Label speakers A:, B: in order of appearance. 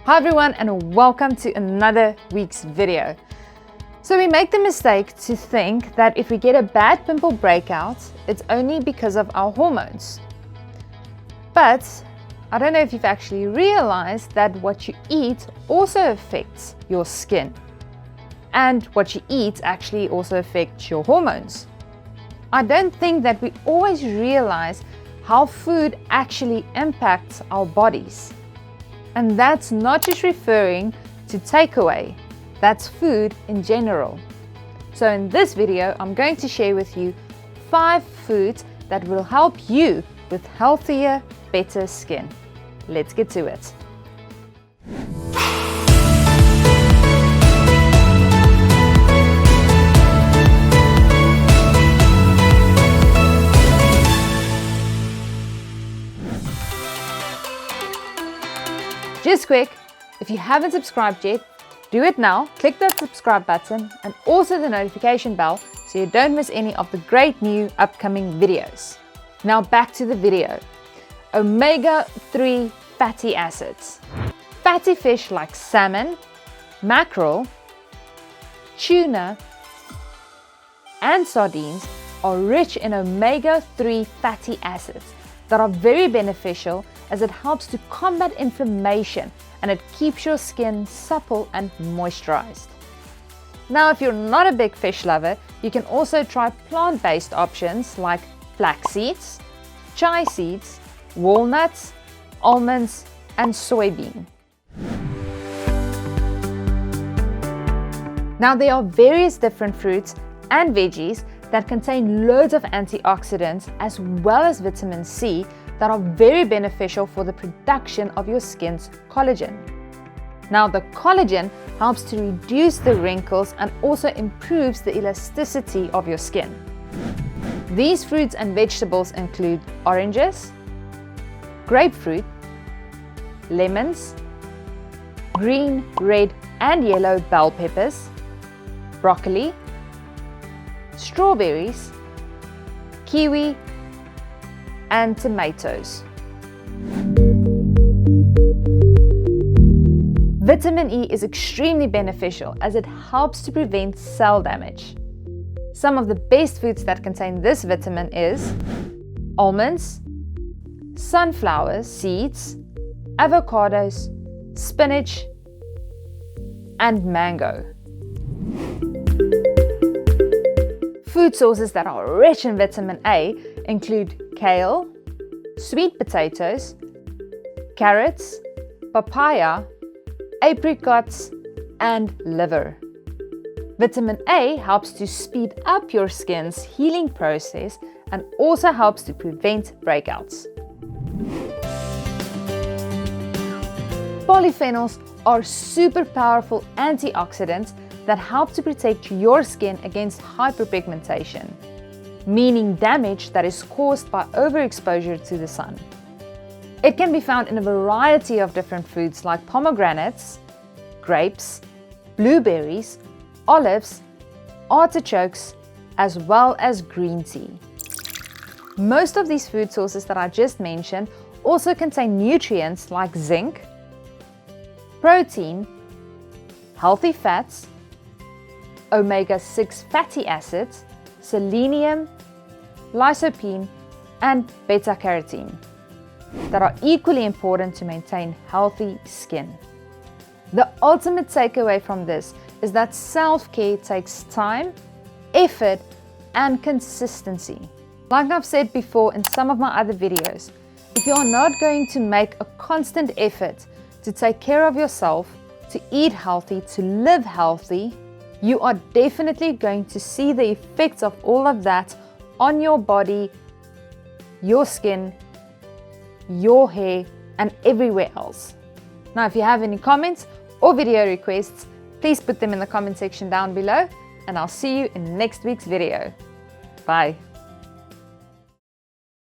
A: Hi everyone, and welcome to another week's video. So we make the mistake to think that if we get a bad pimple breakout, it's only because of our hormones. But I don't know if you've actually realized that what you eat also affects your skin. And what you eat actually also affects your hormones. I don't think that we always realize how food actually impacts our bodies. And that's not just referring to takeaway, that's food in general. So in this video, I'm going to share with you 5 foods that will help you with healthier, better skin. Let's get to it. Just quick, if you haven't subscribed yet, do it now. Click that subscribe button and also the notification bell so you don't miss any of the great new upcoming videos. Now back to the video. Omega-3 fatty acids. Fatty fish like salmon, mackerel, tuna, and sardines are rich in omega-3 fatty acids that are very beneficial as it helps to combat inflammation and it keeps your skin supple and moisturized. Now, if you're not a big fish lover, you can also try plant-based options like flax seeds, chia seeds, walnuts, almonds, and soybean. Now, there are various different fruits and veggies that contain loads of antioxidants as well as vitamin C that are very beneficial for the production of your skin's collagen. Now, the collagen helps to reduce the wrinkles and also improves the elasticity of your skin. These fruits and vegetables include oranges, grapefruit, lemons, green, red, and yellow bell peppers, broccoli, strawberries, kiwi, and tomatoes. Vitamin E is extremely beneficial as it helps to prevent cell damage. Some of the best foods that contain this vitamin is almonds, sunflower seeds, avocados, spinach, and mango. Food sources that are rich in vitamin A include kale, sweet potatoes, carrots, papaya, apricots, and liver. Vitamin A helps to speed up your skin's healing process and also helps to prevent breakouts. Polyphenols are super powerful antioxidants that help to protect your skin against hyperpigmentation, meaning damage that is caused by overexposure to the sun. It can be found in a variety of different foods like pomegranates, grapes, blueberries, olives, artichokes, as well as green tea. Most of these food sources that I just mentioned also contain nutrients like zinc, protein, healthy fats, omega-6 fatty acids, selenium, lycopene, and beta-carotene that are equally important to maintain healthy skin. The ultimate takeaway from this is that self-care takes time, effort, and consistency. Like I've said before in some of my other videos, if you are not going to make a constant effort to take care of yourself, to eat healthy, to live healthy, you are definitely going to see the effects of all of that on your body, your skin, your hair, and everywhere else. Now, if you have any comments or video requests, please put them in the comment section down below, and I'll see you in next week's video. Bye.